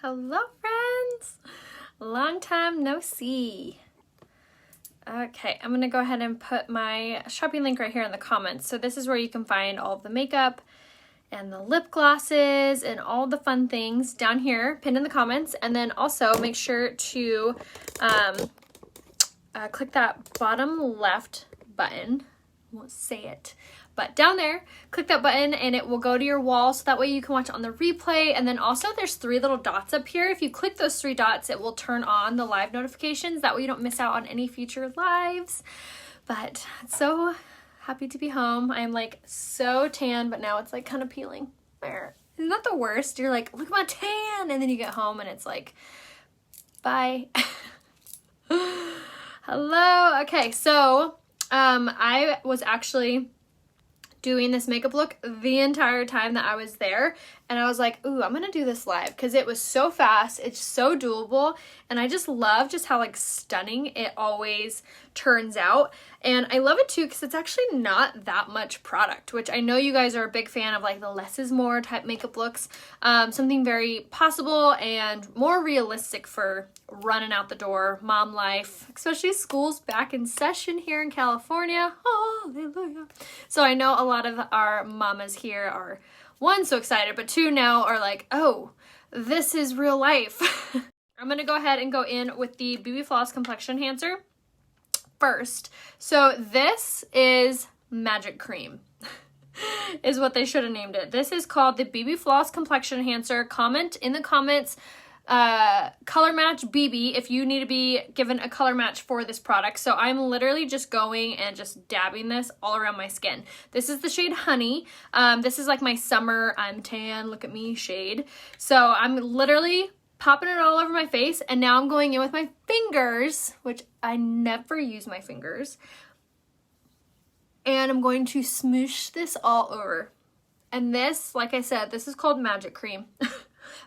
Hello, friends. Long time no see. Okay, I'm gonna go ahead and put my shopping link right here in the comments. So this is where you can find all of the makeup and the lip glosses and all the fun things down here pinned in the comments. And then also make sure to click that bottom left button. I won't say it, but down there, click that button and it will go to your wall, so that way you can watch it on the replay. And then also there's 3 little dots up here. If you click those 3 dots, it will turn on the live notifications. That way you don't miss out on any future lives. But so happy to be home. I'm like so tan, but now it's like kind of peeling. There. Isn't that the worst? You're like, look at my tan, and then you get home and it's like, bye. Hello. Okay, so I was actually doing this makeup look the entire time that I was there, and I was like, ooh, I'm gonna do this live because it was so fast, it's so doable, and I just love just how like stunning it always turns out. And I love it too because it's actually not that much product, which I know you guys are a big fan of, like the less is more type makeup looks. Something very possible and more realistic for running out the door, mom life, especially school's back in session here in California. Hallelujah. So I know a lot of our mamas here are, 1, so excited, but 2, now are like, oh, this is real life. I'm gonna go ahead and go in with the BB Floss Complexion Enhancer first. So this is Magic Cream. Is what they should have named it. This is called the BB Floss Complexion Enhancer. Comment in the comments color match BB if you need to be given a color match for this product. So I'm literally just going and just dabbing this all around my skin. This is the shade Honey. This is like my summer I'm tan, look at me shade. So I'm literally popping it all over my face, and now I'm going in with my fingers, which I never use my fingers, and I'm going to smoosh this all over. And this, like I said, this is called Magic Cream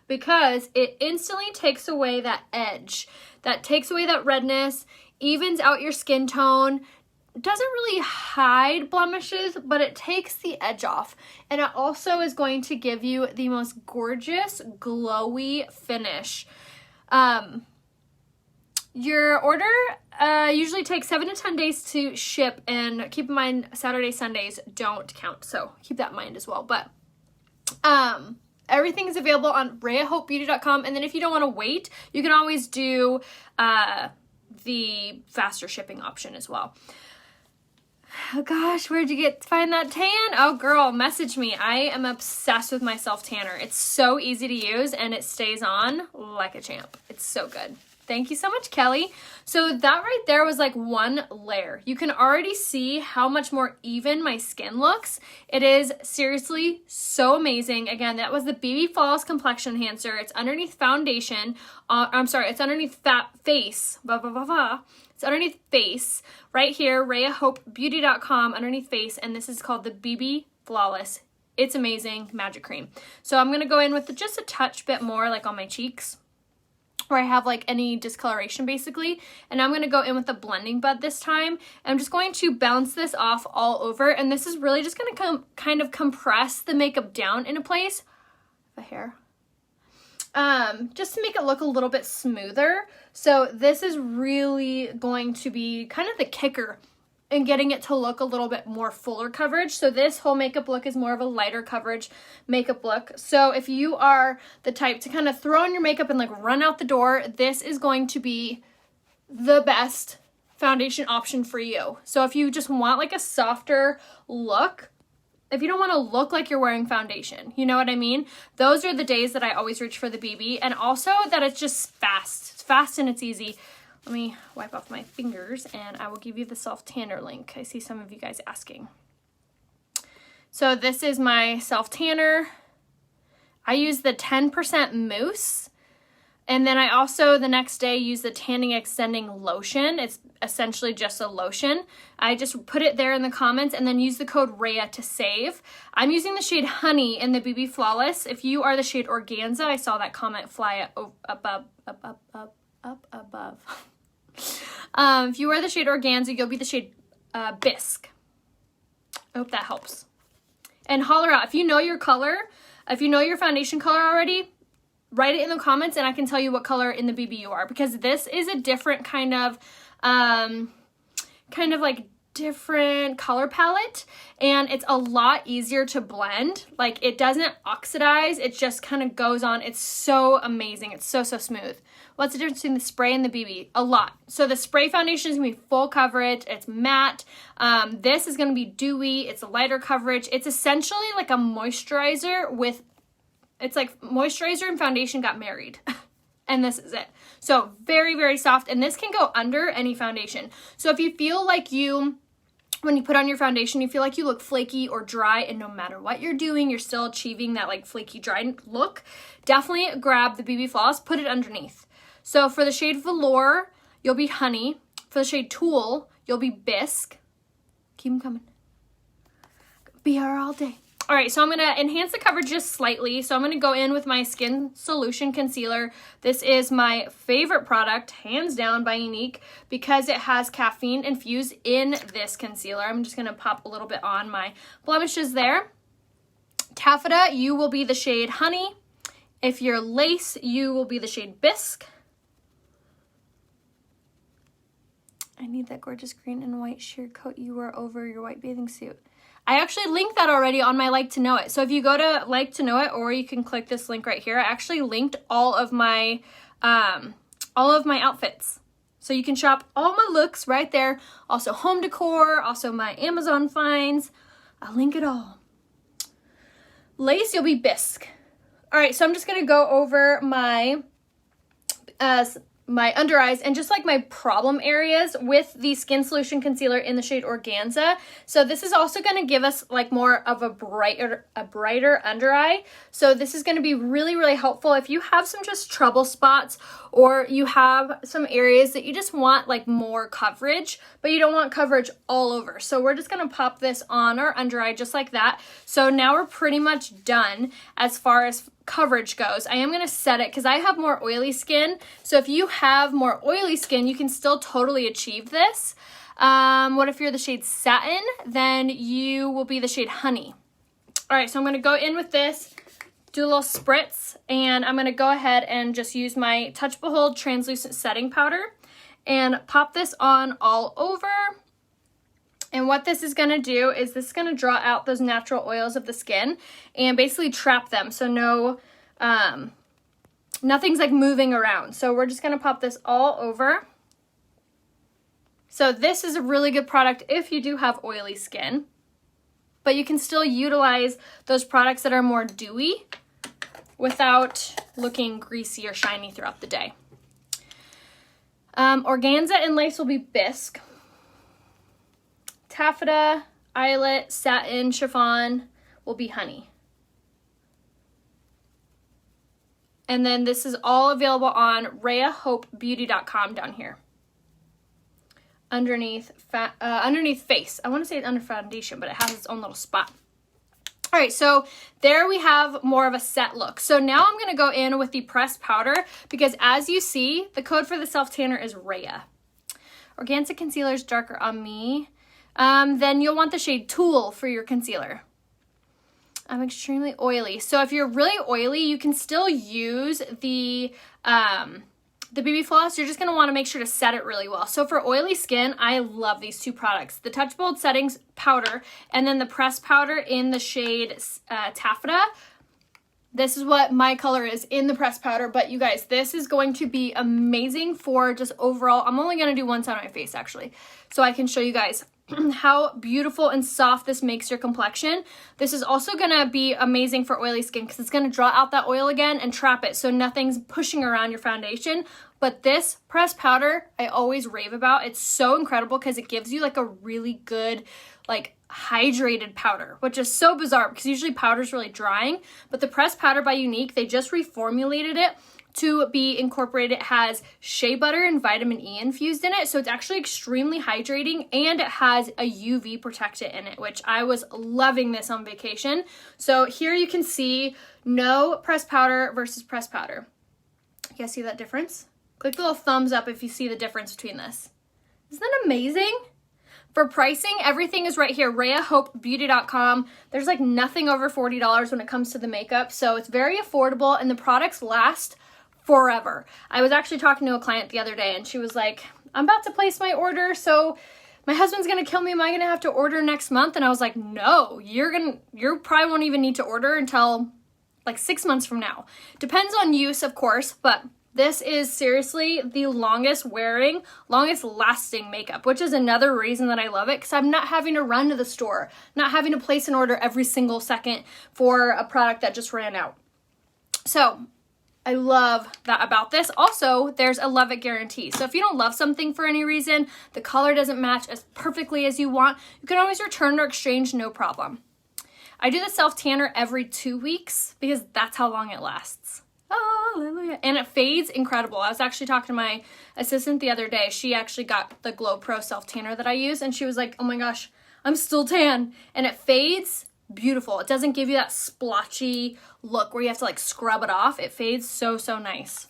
because it instantly takes away that edge, that takes away that redness, evens out your skin tone, doesn't really hide blemishes, but it takes the edge off. And it also is going to give you the most gorgeous, glowy finish. Your order usually takes 7 to 10 days to ship, and keep in mind Saturday, Sundays don't count, so keep that in mind as well. But everything is available on RayaHopeBeauty.com, and then if you don't want to wait, you can always do the faster shipping option as well. Oh gosh, where'd you find that tan? Oh girl, message me. I am obsessed with my self tanner. It's so easy to use and it stays on like a champ. It's so good. Thank you so much, Kelly. So that right there was like 1 layer. You can already see how much more even my skin looks. It is seriously so amazing. Again, that was the BB Floss Complexion Enhancer. It's underneath foundation. It's underneath face. It's underneath face. Right here, RayaHopeBeauty.com, underneath face. And this is called the BB Flawless. It's amazing Magic Cream. So I'm going to go in with just a touch bit more like on my cheeks, where I have like any discoloration basically. And I'm going to go in with the blending bud this time. I'm just going to bounce this off all over. And this is really just going to kind of compress the makeup down into place. The hair. Just to make it look a little bit smoother. So this is really going to be kind of the kicker in getting it to look a little bit more fuller coverage. So this whole makeup look is more of a lighter coverage makeup look. So if you are the type to kind of throw on your makeup and like run out the door, this is going to be the best foundation option for you. So if you just want like a softer look, if you don't want to look like you're wearing foundation, you know what I mean? Those are the days that I always reach for the BB, and also that it's just fast. It's fast and it's easy. Let me wipe off my fingers and I will give you the self tanner link. I see some of you guys asking. So this is my self tanner. I use the 10% mousse. And then I also the next day use the tanning extending lotion. It's essentially just a lotion. I just put it there in the comments and then use the code Raya to save. I'm using the shade Honey in the BB Flawless. If you are the shade Organza, I saw that comment fly up above. If you are the shade Organza, you'll be the shade Bisque. I hope that helps. And holler out. If you know your color, if you know your foundation color already, write it in the comments and I can tell you what color in the BB you are, because this is a different kind of like different color palette, and it's a lot easier to blend. Like, it doesn't oxidize, it just kind of goes on. It's so amazing. It's so smooth. What's the difference between the spray and the BB? A lot. So the spray foundation is gonna be full coverage, it's matte. This is gonna be dewy, it's a lighter coverage. It's essentially like a moisturizer with, it's like moisturizer and foundation got married. And this is it. So very soft, and this can go under any foundation. So if you feel like when you put on your foundation, you feel like you look flaky or dry, and no matter what you're doing, you're still achieving that like flaky, dry look, definitely grab the BB Floss, put it underneath. So for the shade Velour, you'll be Honey. For the shade Tulle, you'll be Bisque. Keep them coming. Be here all day. All right, so I'm gonna enhance the coverage just slightly. So I'm gonna go in with my Skin Solution Concealer. This is my favorite product, hands down, by Unique, because it has caffeine infused in this concealer. I'm just gonna pop a little bit on my blemishes there. Taffeta, you will be the shade Honey. If you're Lace, you will be the shade Bisque. I need that gorgeous green and white sheer coat you wore over your white bathing suit. I actually linked that already on my Like to Know It. So if you go to Like to Know It, or you can click this link right here, I actually linked all of my outfits. So you can shop all my looks right there. Also home decor, also my Amazon finds. I'll link it all. Lace, you'll be Bisque. All right, so I'm just gonna go over my under eyes and just like my problem areas with the Skin Solution Concealer in the shade Organza. So this is also going to give us like more of a brighter under eye. So this is going to be really helpful if you have some just trouble spots, or you have some areas that you just want like more coverage, but you don't want coverage all over. So we're just going to pop this on our under eye just like that. So now we're pretty much done as far as coverage goes. I am going to set it because I have more oily skin. So if you have more oily skin, you can still totally achieve this. What if you're the shade Satin? Then you will be the shade Honey. All right, so I'm going to go in with this, do a little spritz, and I'm going to go ahead and just use my Touch Behold Translucent Setting Powder and pop this on all over. And what this is going to do is this is going to draw out those natural oils of the skin and basically trap them. So nothing's like moving around. So we're just going to pop this all over. So this is a really good product if you do have oily skin, but you can still utilize those products that are more dewy without looking greasy or shiny throughout the day. Organza and Lace will be Bisque. Taffeta, Eyelet, Satin, Chiffon will be Honey. And then this is all available on RayaHopeBeauty.com down here. Underneath face. I want to say it's under foundation, but it has its own little spot. All right, so there we have more of a set look. So now I'm going to go in with the pressed powder because as you see, the code for the self tanner is Raya. Organza concealer is darker on me. Then you'll want the shade Tulle for your concealer. I'm extremely oily. So if you're really oily, you can still use the BB Floss. You're just going to want to make sure to set it really well. So for oily skin, I love these two products. The Touch Bold Settings Powder and then the pressed powder in the shade Taffeta. This is what my color is in the pressed powder. But you guys, this is going to be amazing for just overall. I'm only going to do one side on my face actually, so I can show you guys how beautiful and soft this makes your complexion. This is also going to be amazing for oily skin because it's going to draw out that oil again and trap it so nothing's pushing around your foundation. But this pressed powder, I always rave about. It's so incredible because it gives you like a really good, like hydrated powder, which is so bizarre because usually powder is really drying. But the pressed powder by Unique, they just reformulated it to be incorporated. It has shea butter and vitamin E infused in it, so it's actually extremely hydrating, and it has a UV protectant in it, which I was loving this on vacation. So here you can see no pressed powder versus pressed powder. You guys see that difference? Click the little thumbs up if you see the difference between this. Isn't that amazing? For pricing, everything is right here, RayaHopeBeauty.com. There's like nothing over $40 when it comes to the makeup, so it's very affordable and the products last forever. I was actually talking to a client the other day and she was like, I'm about to place my order, so my husband's gonna kill me. Am I gonna have to order next month? And I was like, no, you probably won't even need to order until like 6 months from now. Depends on use, of course, but this is seriously the longest wearing, longest lasting makeup, which is another reason that I love it, because I'm not having to run to the store, not having to place an order every single second for a product that just ran out. So I love that about this. Also, there's a love it guarantee. So if you don't love something for any reason, the color doesn't match as perfectly as you want, you can always return or exchange, no problem. I do the self tanner every 2 weeks because that's how long it lasts. Hallelujah. And it fades incredible. I was actually talking to my assistant the other day. She actually got the Glow Pro self tanner that I use and she was like, oh my gosh, I'm still tan. And it fades beautiful. It doesn't give you that splotchy look where you have to like scrub it off. It fades so nice.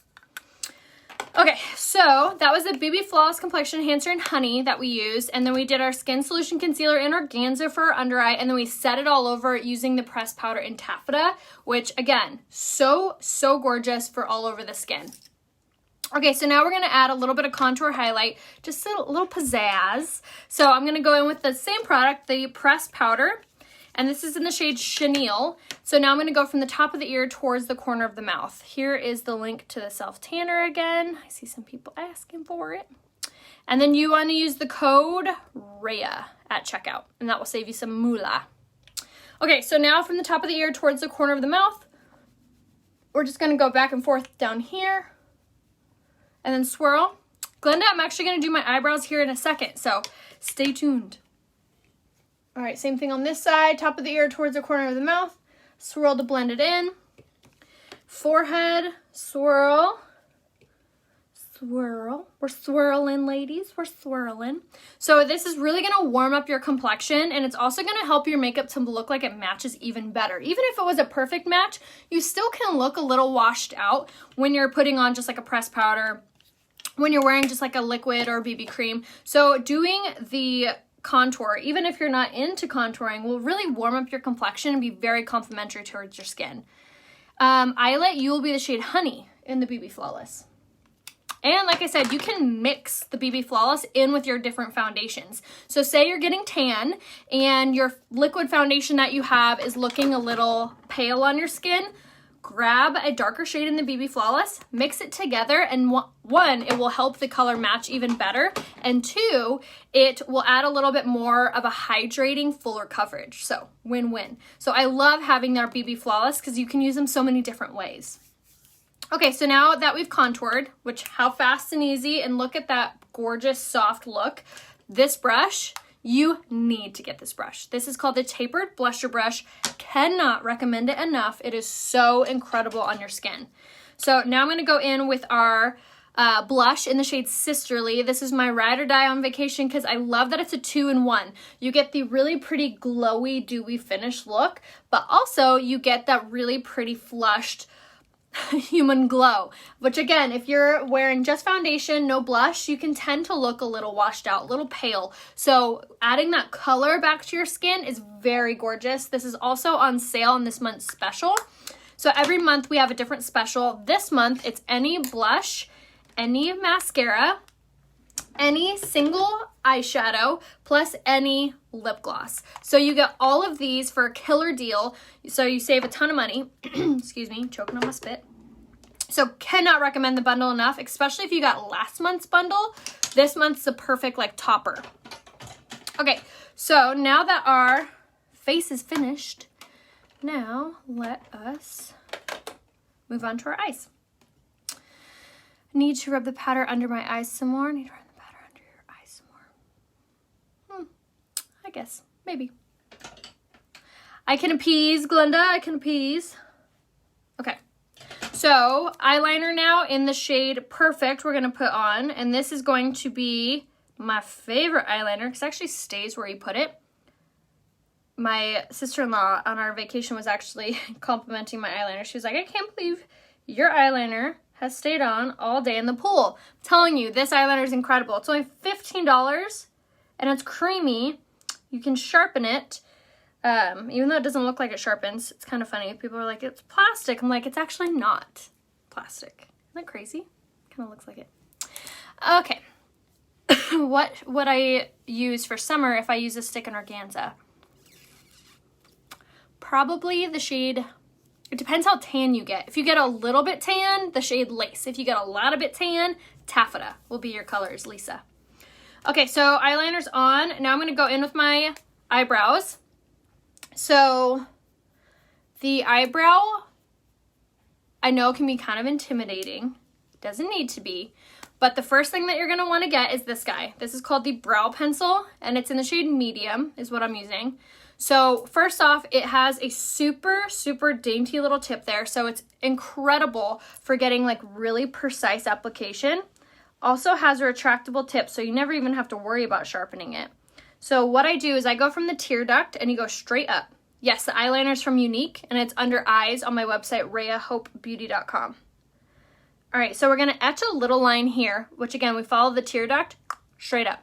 Okay, so that was the BB Flawless Complexion Enhancer in Honey that we used, and then we did our Skin Solution Concealer in Organza for our under eye, and then we set it all over using the pressed powder in Taffeta, which again, so gorgeous for all over the skin. Okay, so now we're going to add a little bit of contour highlight, just a little pizzazz. So I'm going to go in with the same product, the pressed powder, and this is in the shade Chenille. So now I'm going to go from the top of the ear towards the corner of the mouth. Here is the link to the self-tanner again. I see some people asking for it. And then you want to use the code RAYA at checkout, and that will save you some moolah. Okay, so now from the top of the ear towards the corner of the mouth, we're just going to go back and forth down here, and then swirl. Glenda, I'm actually going to do my eyebrows here in a second, so stay tuned. All right, same thing on this side, top of the ear towards the corner of the mouth, swirl to blend it in. Forehead, swirl, swirl. We're swirling, ladies, we're swirling. So this is really gonna warm up your complexion, and it's also gonna help your makeup to look like it matches even better. Even if it was a perfect match, you still can look a little washed out when you're putting on just like a pressed powder, when you're wearing just like a liquid or BB cream. So doing the contour, even if you're not into contouring, will really warm up your complexion and be very complimentary towards your skin. Eyelet, you will be the shade Honey in the BB Flawless. And like I said, you can mix the BB Flawless in with your different foundations. So say you're getting tan and your liquid foundation that you have is looking a little pale on your skin, grab a darker shade in the BB Flawless, mix it together, and one, it will help the color match even better, and two, it will add a little bit more of a hydrating, fuller coverage. So win-win. So I love having our BB Flawless because you can use them so many different ways. Okay, so now that we've contoured, which how fast and easy, and look at that gorgeous soft look, this brush, you need to get this brush. This is called the Tapered Blusher Brush. Cannot recommend it enough. It is so incredible on your skin. So now I'm going to go in with our blush in the shade Sisterly. This is my ride or die on vacation because I love that it's a 2-in-1. You get the really pretty glowy, dewy finish look, but also you get that really pretty flushed human glow, which again, if you're wearing just foundation, no blush, you can tend to look a little washed out, a little pale. So adding that color back to your skin is very gorgeous. This is also on sale in this month's special. So every month we have a different special. This month it's any blush, any mascara, any single eyeshadow, plus any lip gloss. So you get all of these for a killer deal. So you save a ton of money. Excuse me, choking on my spit. So cannot recommend the bundle enough, especially if you got last month's bundle. This month's the perfect like topper. Okay, so now that our face is finished, now let us move on to our eyes. Need to rub the powder under my eyes some more. Need to rub the powder under your eyes some more. I guess, maybe. I can appease, Glenda, I can appease. Okay, so eyeliner now in the shade Perfect we're gonna put on, and this is going to be my favorite eyeliner because it actually stays where you put it. My sister-in-law on our vacation was actually complimenting my eyeliner. She was like, I can't believe your eyeliner has stayed on all day in the pool. I'm telling you, this eyeliner is incredible. It's only $15, and it's creamy. You can sharpen it. Even though it doesn't look like it sharpens, it's kind of funny. People are like, it's plastic. I'm like, it's actually not plastic. Isn't that crazy? Kind of looks like it. Okay. What would I use for summer if I use a stick in organza? Probably the shade, it depends how tan you get. If you get a little bit tan, the shade Lace. If you get a lot of bit tan, Taffeta will be your colors, Lisa. Okay, so eyeliner's on. Now I'm gonna go in with my eyebrows. So the eyebrow, I know can be kind of intimidating. Doesn't need to be. But the first thing that you're gonna wanna get is this guy. This is called the Brow Pencil, and it's in the shade Medium, is what I'm using. So first off, it has a super, super dainty little tip there. So it's incredible for getting like really precise application. Also has a retractable tip, so you never even have to worry about sharpening it. So what I do is I go from the tear duct and you go straight up. Yes, the eyeliner's from Unique, and it's under eyes on my website, RayaHopeBeauty.com. All right, so we're gonna etch a little line here, which again, we follow the tear duct straight up.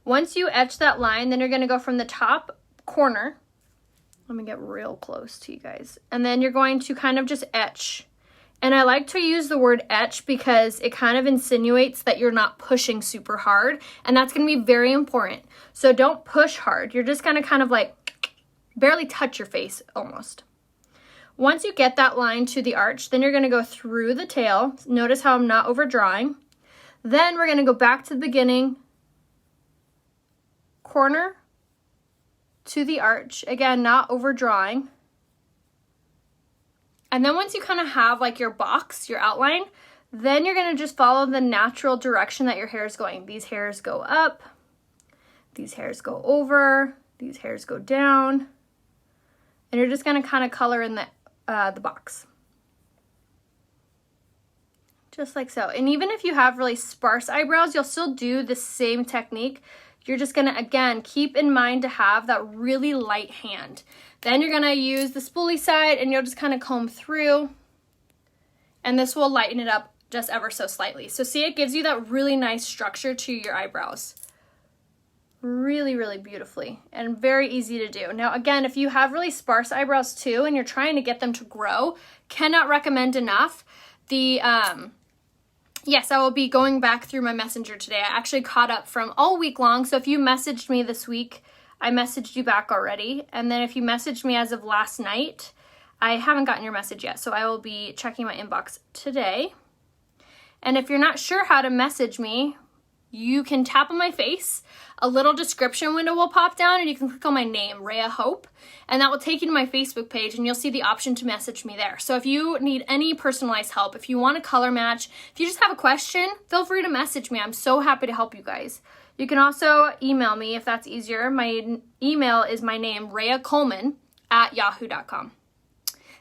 Once you etch that line, then you're gonna go from the top corner. Let me get real close to you guys. And then you're going to kind of just etch. And I like to use the word etch because it kind of insinuates that you're not pushing super hard, and that's gonna be very important. So don't push hard. You're just gonna kind of like barely touch your face almost. Once you get that line to the arch, then you're gonna go through the tail. Notice how I'm not overdrawing. Then we're gonna go back to the beginning, corner to the arch. Again, not overdrawing. And then once you kind of have like your box, your outline, then you're gonna just follow the natural direction that your hair is going. These hairs go up, these hairs go over, these hairs go down, and you're just gonna kind of color in the box. Just like so. And even if you have really sparse eyebrows, you'll still do the same technique. You're just gonna, again, keep in mind to have that really light hand. Then you're gonna use the spoolie side and you'll just kind of comb through, and this will lighten it up just ever so slightly. So see, it gives you that really nice structure to your eyebrows. Really, really beautifully, and very easy to do. Now, again, if you have really sparse eyebrows too, and you're trying to get them to grow, cannot recommend enough the, yes, I will be going back through my messenger today. I actually caught up from all week long. So if you messaged me this week, I messaged you back already. And then if you messaged me as of last night, I haven't gotten your message yet. So I will be checking my inbox today. And if you're not sure how to message me, you can tap on my face. A little description window will pop down and you can click on my name, RayaHope, and that will take you to my Facebook page and you'll see the option to message me there. So if you need any personalized help, if you want a color match, if you just have a question, feel free to message me. I'm so happy to help you guys. You can also email me if that's easier. My email is my name, rayacoleman@yahoo.com.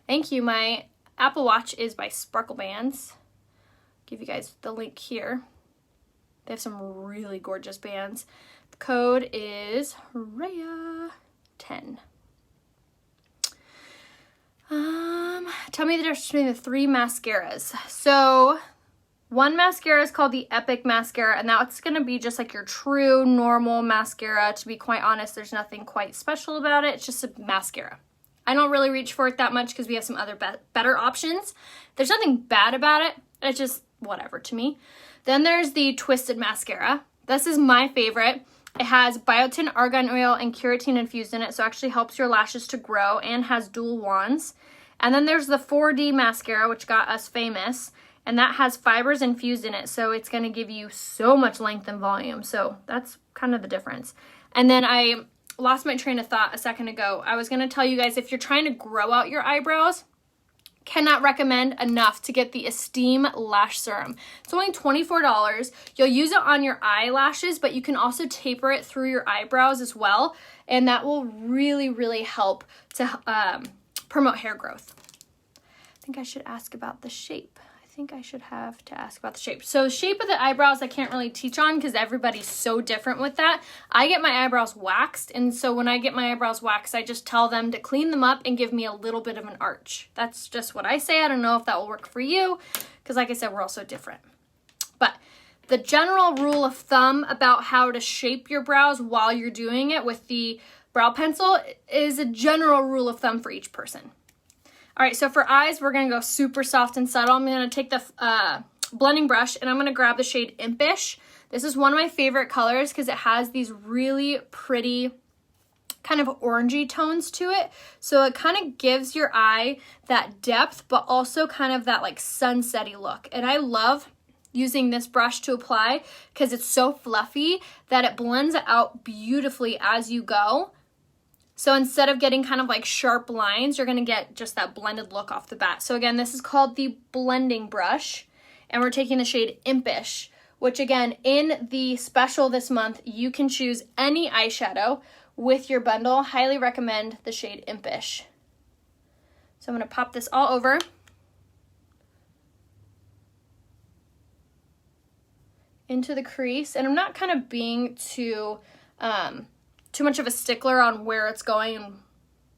Thank you. My Apple Watch is by Sparkle Bands. Give you guys the link here. They have some really gorgeous bands. The code is Raya10. Tell me the difference between the 3 mascaras. So one mascara is called the Epic Mascara, and that's going to be just like your true normal mascara. To be quite honest, there's nothing quite special about it. It's just a mascara. I don't really reach for it that much because we have some other better options. There's nothing bad about it. It's just whatever to me. Then there's the Twisted Mascara. This is my favorite. It has biotin, argan oil, and keratin infused in it, so it actually helps your lashes to grow and has dual wands. And then there's the 4D Mascara, which got us famous, and that has fibers infused in it, so it's going to give you so much length and volume. So that's kind of the difference. And then I lost my train of thought a second ago. I was going to tell you guys, if you're trying to grow out your eyebrows, cannot recommend enough to get the Esteem Lash Serum. It's only $24. You'll use it on your eyelashes, but you can also taper it through your eyebrows as well, and that will really, really help to promote hair growth. I think I should ask about the shape. So shape of the eyebrows I can't really teach on because everybody's so different with that. I get my eyebrows waxed, and so when I get my eyebrows waxed, I just tell them to clean them up and give me a little bit of an arch. That's just what I say. I don't know if that will work for you because like I said, we're all so different. But the general rule of thumb about how to shape your brows while you're doing it with the brow pencil is a general rule of thumb for each person. All right, so for eyes, we're gonna go super soft and subtle. I'm gonna take the blending brush and I'm gonna grab the shade Impish. This is one of my favorite colors because it has these really pretty kind of orangey tones to it. So it kind of gives your eye that depth, but also kind of that like sunsetty look. And I love using this brush to apply because it's so fluffy that it blends out beautifully as you go. So instead of getting kind of like sharp lines, you're gonna get just that blended look off the bat. So again, this is called the blending brush, and we're taking the shade Impish, which again, in the special this month, you can choose any eyeshadow with your bundle. Highly recommend the shade Impish. So I'm gonna pop this all over. Into the crease, and I'm not kind of being too much of a stickler on where it's going and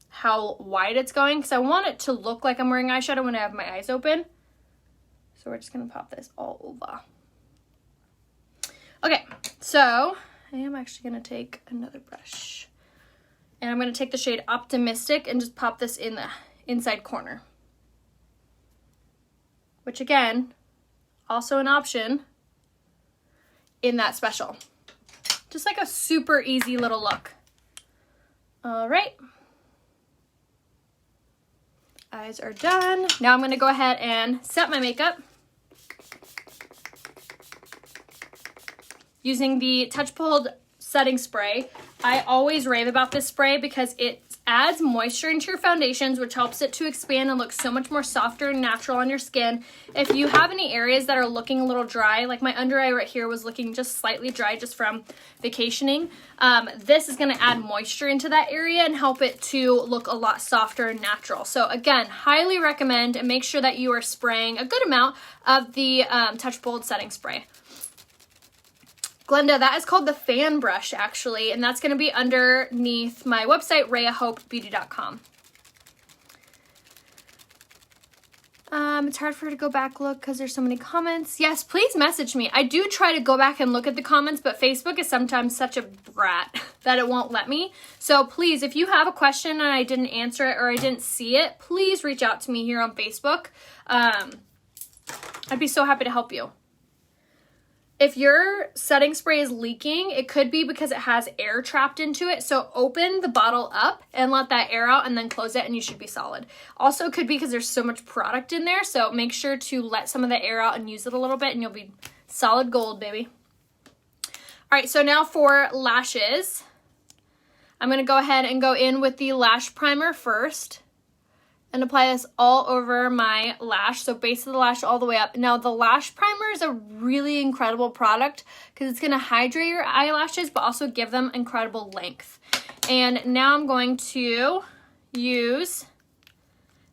how wide it's going, because I want it to look like I'm wearing eyeshadow when I have my eyes open. So we're just gonna pop this all over. Okay, so I am actually gonna take another brush, and I'm gonna take the shade Optimistic and just pop this in the inside corner, which again, also an option in that special. Just like a super easy little look. All right. Eyes are done. Now I'm gonna go ahead and set my makeup using the Touch Pulled setting spray. I always rave about this spray because it adds moisture into your foundations, which helps it to expand and look so much more softer and natural on your skin. If you have any areas that are looking a little dry, like my under eye right here was looking just slightly dry just from vacationing, this is gonna add moisture into that area and help it to look a lot softer and natural. So again, highly recommend, and make sure that you are spraying a good amount of the Touch Pulled setting spray. Glenda, that is called the fan brush actually, and that's gonna be underneath my website, RayaHopeBeauty.com. It's hard for her to go back look because there's so many comments. Yes, please message me. I do try to go back and look at the comments, but Facebook is sometimes such a brat that it won't let me. So please, if you have a question and I didn't answer it or I didn't see it, please reach out to me here on Facebook. I'd be so happy to help you. If your setting spray is leaking, it could be because it has air trapped into it. So open the bottle up and let that air out and then close it and you should be solid. Also, it could be because there's so much product in there. So make sure to let some of the air out and use it a little bit and you'll be solid gold, baby. All right, so now for lashes. I'm gonna go ahead and go in with the lash primer first and apply this all over my lash, so base of the lash all the way up. Now the lash primer is a really incredible product because it's gonna hydrate your eyelashes but also give them incredible length. And now I'm going to use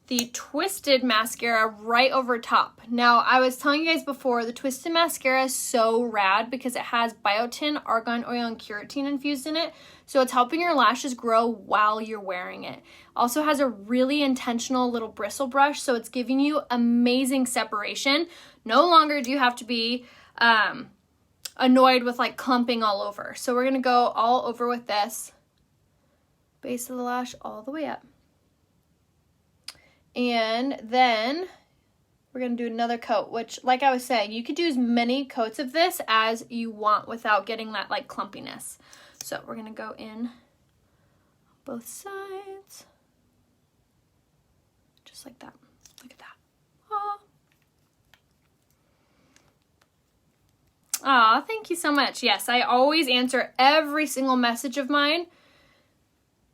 the Twisted mascara right over top. Now I was telling you guys before, the Twisted mascara is so rad because it has biotin, argan oil, and keratin infused in it. So it's helping your lashes grow while you're wearing it. Also has a really intentional little bristle brush, so it's giving you amazing separation. No longer do you have to be annoyed with like clumping all over. So we're gonna go all over with this. Base of the lash all the way up. And then we're gonna do another coat, which like I was saying, you could do as many coats of this as you want without getting that like clumpiness. So we're gonna go in both sides, just like that. Look at that. Aw, thank you so much. Yes, I always answer every single message of mine.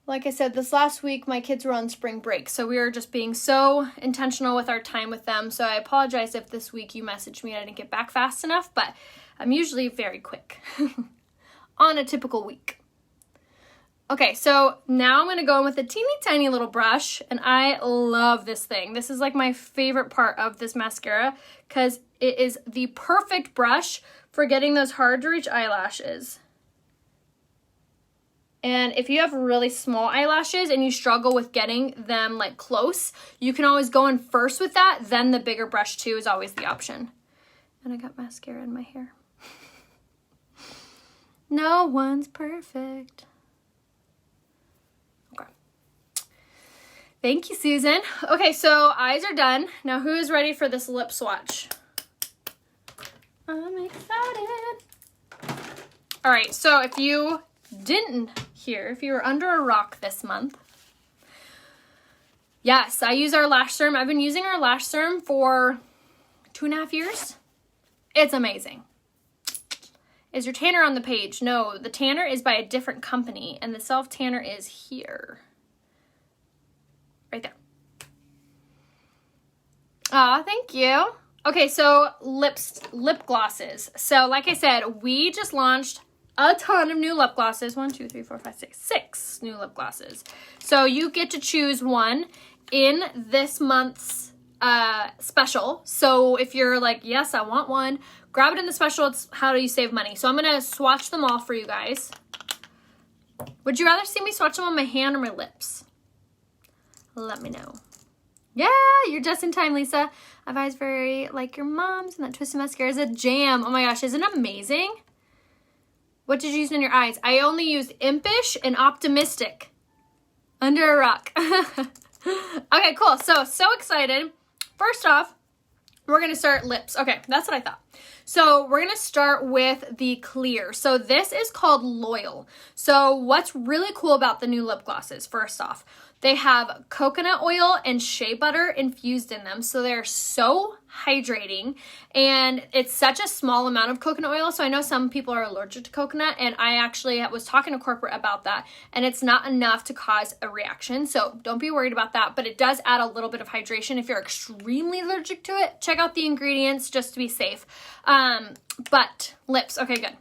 Like I said, this last week, my kids were on spring break, so we were just being so intentional with our time with them. So I apologize if this week you messaged me and I didn't get back fast enough, but I'm usually very quick on a typical week. Okay, so now I'm gonna go in with a teeny tiny little brush, and I love this thing. This is like my favorite part of this mascara because it is the perfect brush for getting those hard to reach eyelashes. And if you have really small eyelashes and you struggle with getting them like close, you can always go in first with that, then the bigger brush too is always the option. And I got mascara in my hair. No one's perfect. Okay. Thank you, Susan. Okay, so eyes are done. Now who is ready for this lip swatch? I'm excited. All right, so if you didn't hear, if you were under a rock this month, yes, I use our lash serum. I've been using our lash serum for 2.5 years. It's amazing. Is your tanner on the page? No, the tanner is by a different company, and the self tanner is here. Right there. Aw, thank you. Okay, so lip glosses. So like I said, we just launched a ton of new lip glosses. 1, 2, 3, 4, 5, 6. 6 new lip glosses. So you get to choose one in this month's special. So if you're like, yes, I want one, grab it in the special. It's how do you save money. So I'm going to swatch them all for you guys. Would you rather see me swatch them on my hand or my lips? Let me know. Yeah, you're just in time, Lisa. I've eyes very like your mom's, and that twisted mascara is a jam. Oh my gosh, isn't it amazing? What did you use in your eyes? I only used Impish and Optimistic. Under a rock. Okay, cool. So excited. First off, we're going to start lips. Okay, that's what I thought. So we're going to start with the clear. So this is called Loyal. So what's really cool about the new lip glosses, first off, they have coconut oil and shea butter infused in them. So they're so hydrating, and it's such a small amount of coconut oil. So I know some people are allergic to coconut, and I actually was talking to corporate about that, and it's not enough to cause a reaction. So don't be worried about that, but it does add a little bit of hydration. If you're extremely allergic to it, check out the ingredients just to be safe. But lips, okay, good.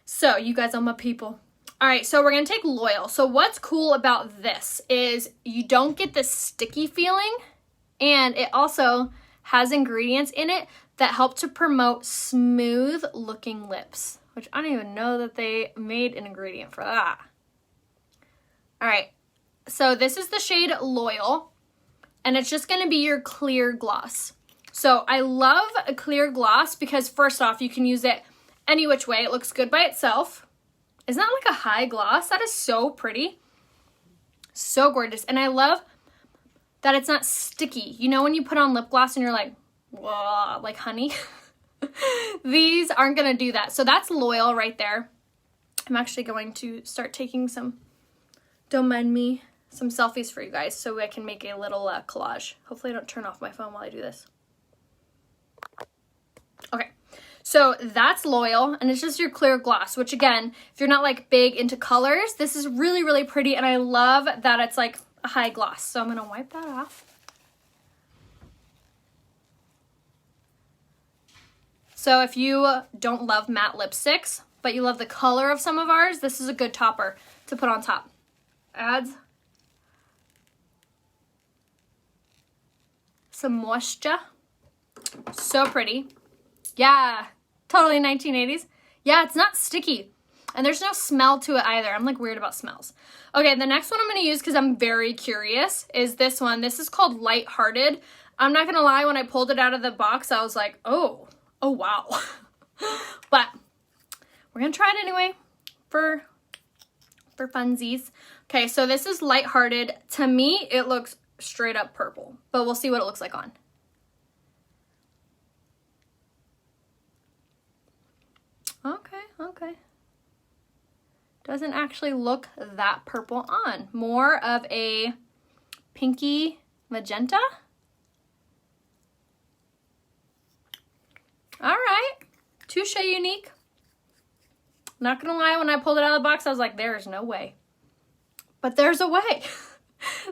So you guys are my people. All right, so we're going to take Loyal. So what's cool about this is you don't get this sticky feeling, and it also has ingredients in it that help to promote smooth looking lips, which I don't even know that they made an ingredient for that. All right, so this is the shade Loyal, and it's just going to be your clear gloss. So I love a clear gloss because first off, you can use it any which way. It looks good by itself. Isn't that like a high gloss? That is so pretty. So gorgeous. And I love that it's not sticky. You know when you put on lip gloss and you're like, whoa, like honey? These aren't going to do that. So that's Loyal right there. I'm actually going to start taking some, don't mind me, some selfies for you guys so I can make a little collage. Hopefully I don't turn off my phone while I do this. Okay. So that's Loyal, and it's just your clear gloss, which again, if you're not like big into colors, this is really, really pretty, and I love that it's like a high gloss. So I'm going to wipe that off. So if you don't love matte lipsticks, but you love the color of some of ours, this is a good topper to put on top. Adds some moisture. So pretty. Yeah, totally 1980s. Yeah, it's not sticky. And there's no smell to it either. I'm like weird about smells. Okay, the next one I'm going to use because I'm very curious is this one. This is called Lighthearted. I'm not going to lie, when I pulled it out of the box, I was like, oh wow. But we're going to try it anyway for funsies. Okay, so this is Lighthearted. To me, it looks straight up purple, but we'll see what it looks like on. Okay. Doesn't actually look that purple on. More of a pinky magenta. All right, touche unique. Not gonna lie, when I pulled it out of the box, I was like, there is no way. But there's a way.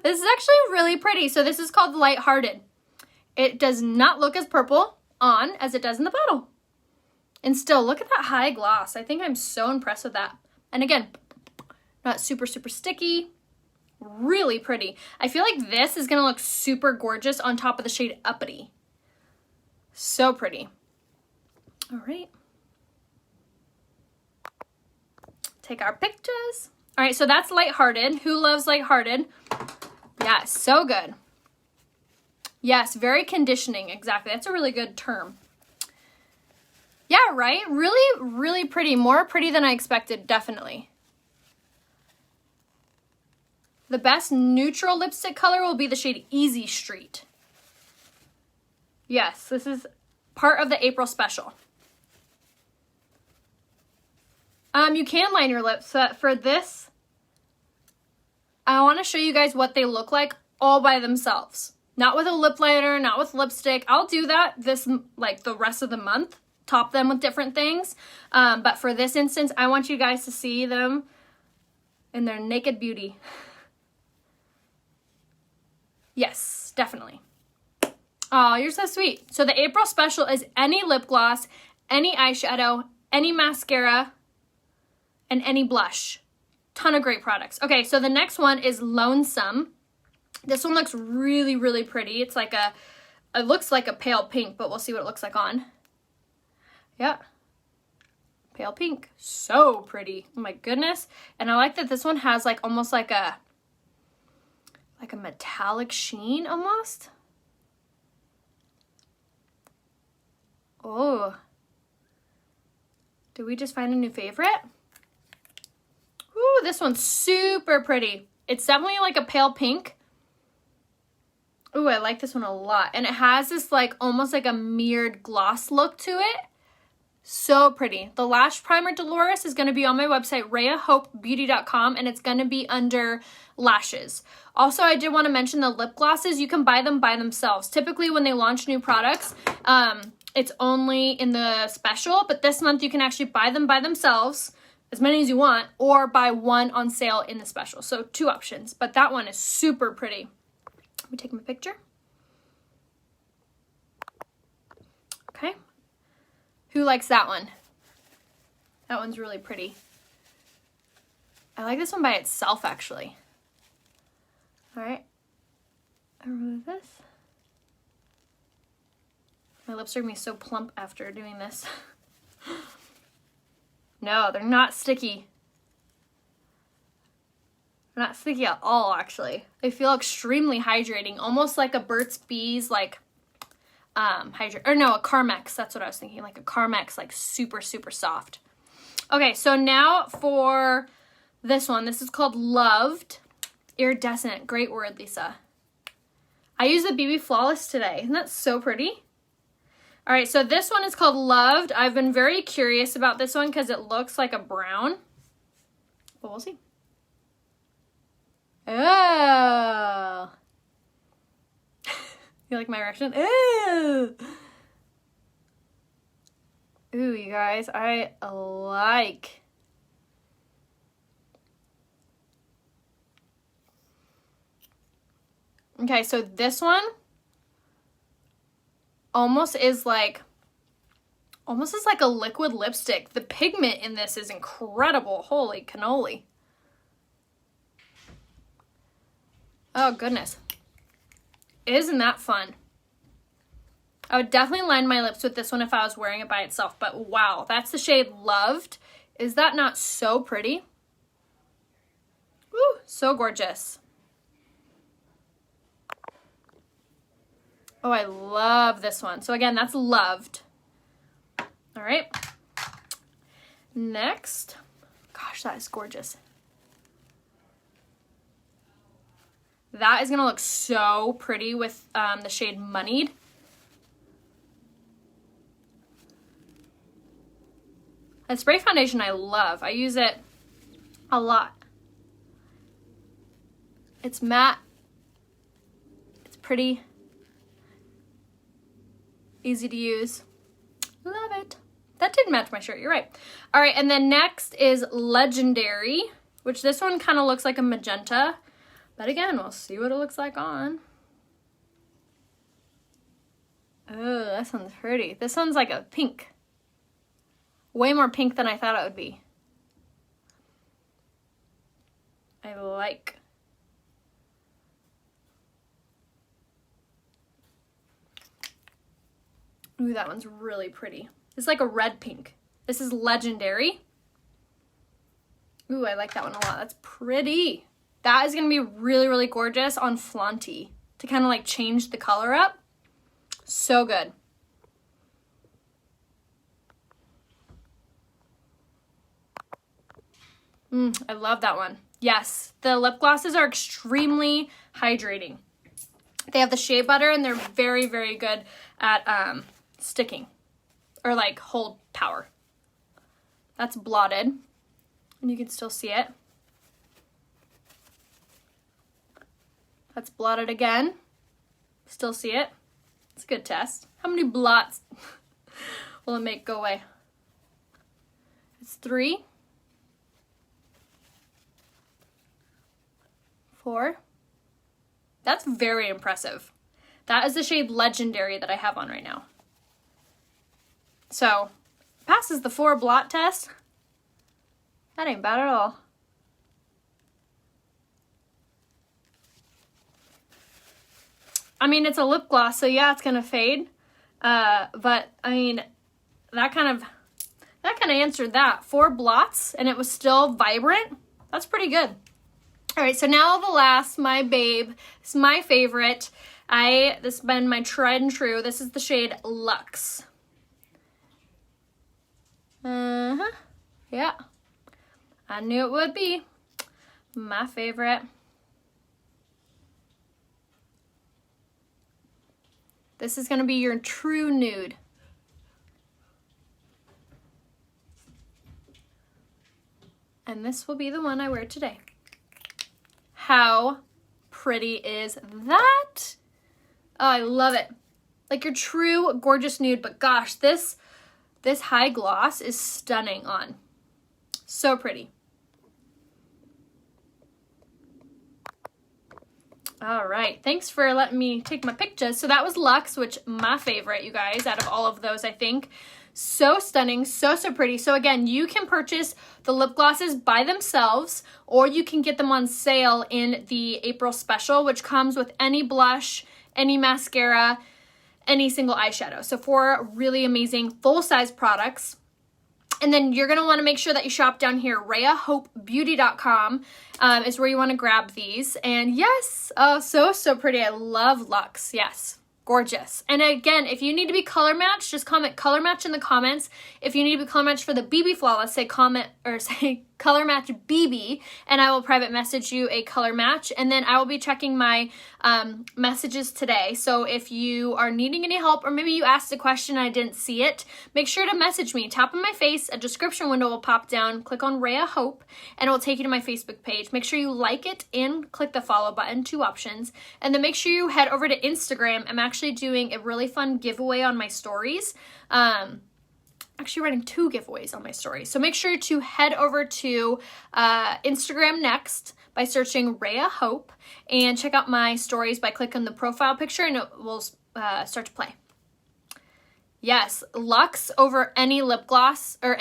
This is actually really pretty. So this is called Lighthearted. It does not look as purple on as it does in the bottle. And still, look at that high gloss. I think I'm so impressed with that. And again, not super, super sticky. Really pretty. I feel like this is going to look super gorgeous on top of the shade Uppity. So pretty. All right. Take our pictures. All right, so that's Lighthearted. Who loves Lighthearted? Yeah, so good. Yes, very conditioning. Exactly. That's a really good term. Yeah, right? Really, really pretty. More pretty than I expected, definitely. The best neutral lipstick color will be the shade Easy Street. Yes, this is part of the April special. You can line your lips. For this, I want to show you guys what they look like all by themselves. Not with a lip liner, not with lipstick. I'll do that like the rest of the month. Top them with different things. But for this instance, I want you guys to see them in their naked beauty. Yes, definitely. Oh, you're so sweet. So the April special is any lip gloss, any eyeshadow, any mascara, and any blush. Ton of great products. Okay, so the next one is Lonesome. This one looks really, really pretty. It's like it looks like a pale pink, but we'll see what it looks like on. Yeah. Pale pink. So pretty. Oh my goodness. And I like that this one has like almost like a metallic sheen almost. Oh. Did we just find a new favorite? Ooh, this one's super pretty. It's definitely like a pale pink. Ooh, I like this one a lot. And it has this like almost like a mirrored gloss look to it. So pretty. The lash primer Dolores is going to be on my website, RayaHopeBeauty.com, and it's going to be under lashes. Also, I did want to mention the lip glosses. You can buy them by themselves. Typically, when they launch new products, it's only in the special, but this month you can actually buy them by themselves, as many as you want, or buy one on sale in the special. So 2 options, but that one is super pretty. Let me take my picture. Okay. Who likes that one? That one's really pretty. I like this one by itself, actually. All right. I remove this. My lips are going to be so plump after doing this. No, they're not sticky. They're not sticky at all, actually. They feel extremely hydrating, almost like a Burt's Bees, like, a Carmex. That's what I was thinking, like a Carmex, like super, super soft. Okay, so now for this one. This is called Loved Iridescent. Great word, Lisa. I used the BB Flawless today. Isn't that so pretty? All right, so this one is called Loved. I've been very curious about this one because it looks like a brown, but we'll see. Oh. You like my reaction? Ooh. Ooh, you guys, I like. Okay, so this one almost is like a liquid lipstick. The pigment in this is incredible. Holy cannoli. Oh, goodness. Isn't that fun? I would definitely line my lips with this one if I was wearing it by itself, but wow, that's the shade Loved. Is that not so pretty? Woo, so gorgeous. Oh, I love this one. So again, that's Loved. All right. Next. Gosh, that is gorgeous. That is going to look so pretty with the shade Moneyed. A spray foundation I love. I use it a lot. It's matte. It's pretty. Easy to use. Love it. That did match my shirt. You're right. All right, and then next is Legendary, which this one kind of looks like a magenta. But again, we'll see what it looks like on. Oh, that one's pretty. This one's like a pink. Way more pink than I thought it would be. I like. Ooh, that one's really pretty. It's like a red pink. This is Legendary. Ooh, I like that one a lot. That's pretty. That is going to be really, really gorgeous on Flaunty to kind of like change the color up. So good. I love that one. Yes, the lip glosses are extremely hydrating. They have the shea butter and they're very, very good at sticking or like hold power. That's blotted and you can still see it. That's blotted again. Still see it. It's a good test. How many blots will it make go away? It's 3, 4. That's very impressive. That is the shade Legendary that I have on right now. So, passes the 4 blot test. That ain't bad at all. I mean, it's a lip gloss, so yeah, it's gonna fade. But I mean, that kind of answered that. 4 blots, and it was still vibrant. That's pretty good. All right, so now the last, my babe. It's my favorite. This has been my tried and true. This is the shade Luxe. Yeah. I knew it would be my favorite. This is going to be your true nude. And this will be the one I wear today. How pretty is that? Oh, I love it. Like your true gorgeous nude, but gosh, this high gloss is stunning on. So pretty. All right, thanks for letting me take my pictures. So that was Luxe, which my favorite, you guys, out of all of those, I think. So stunning, so pretty. So again, you can purchase the lip glosses by themselves, or you can get them on sale in the April special, which comes with any blush, any mascara, any single eyeshadow. So 4 really amazing full-size products. And then you're going to want to make sure that you shop down here. RayaHopeBeauty.com is where you want to grab these. And yes, oh, so pretty. I love Luxe. Yes, gorgeous. And again, if you need to be color matched, just comment color match in the comments. If you need to be color matched for the BB Flawless, say color match BB, and I will private message you a color match. And then I will be checking my messages today. So if you are needing any help, or maybe you asked a question and I didn't see it, make sure to message me. Top of my face, a description window will pop down. Click on RayaHope, and it will take you to my Facebook page. Make sure you like it and click the follow button, 2 options. And then make sure you head over to Instagram. I'm actually doing a really fun giveaway on my stories. Actually running 2 giveaways on my story. So make sure to head over to Instagram next by searching RayaHope and check out my stories by clicking the profile picture, and it will start to play. Yes, Luxe over any lip gloss or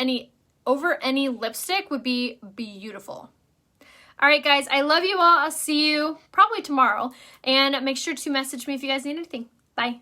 over any lipstick would be beautiful. All right, guys, I love you all. I'll see you probably tomorrow, and make sure to message me if you guys need anything. Bye.